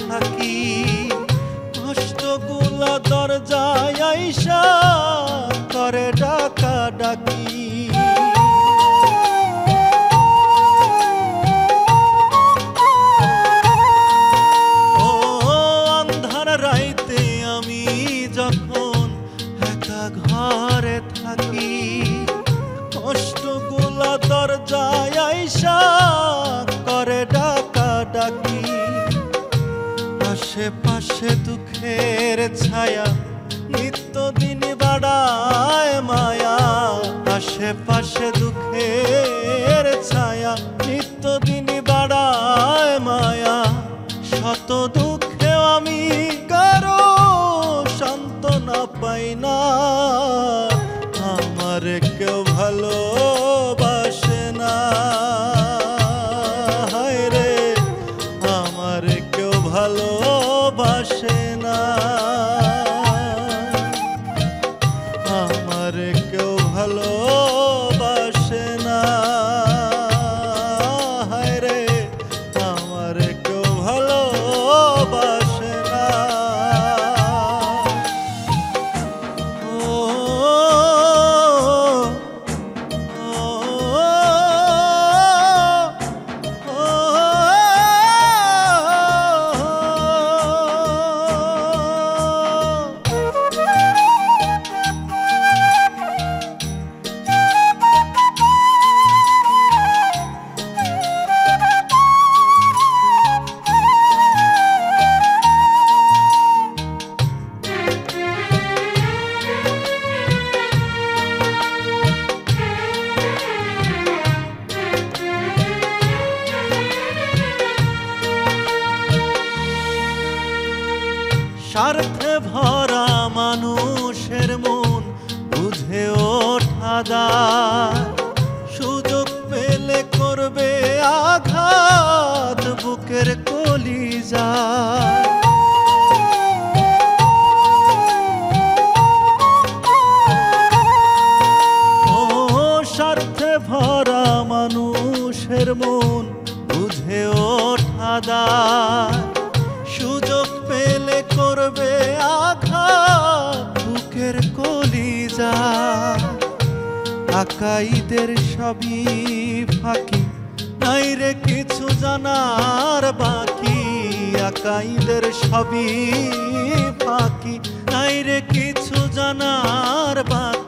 থাকি, কষ্টগুলা দরজায় আইসা করে ডাকা ডাকি। ও আন্ধার রাইতে আমি যখন একা ঘরে থাকি, কষ্টগুলা দরজায় আইসা করে ডাকা ডাকি। আশেপাশে দুঃখের ছায়া নিত্যদিন বাড়ায় মায়া, আশেপাশে দুঃখের ছায়া নিত্যদিন বাড়ায় মায়া। শত দুঃখেও আমি কারো সান্ত্বনা পাই না, আমার কেউ ভালোবাসে না। হায় রে, আমার কেউ ভালোবাসে না, আমার কেউ ভালোবাসে না। হায় রে, আমার কেউ ভালোবাসে না। স্বার্থে ভরা মানুষের মন বুঝে ওঠা দায়, সুযোগ পেলে করবে আঘাত বুকের কলিজায়। ও স্বার্থে ভরা মানুষের মন বুঝে ওঠা দায়, সুযোগ পেলে করবে আঘাত বুকের কলিজায়। আকাইদের সবই ফাঁকি, নাই রে কিছু জানার বাকি, আকাইদের সবই ফাঁকি, নাই রে কিছু জানার বাকি।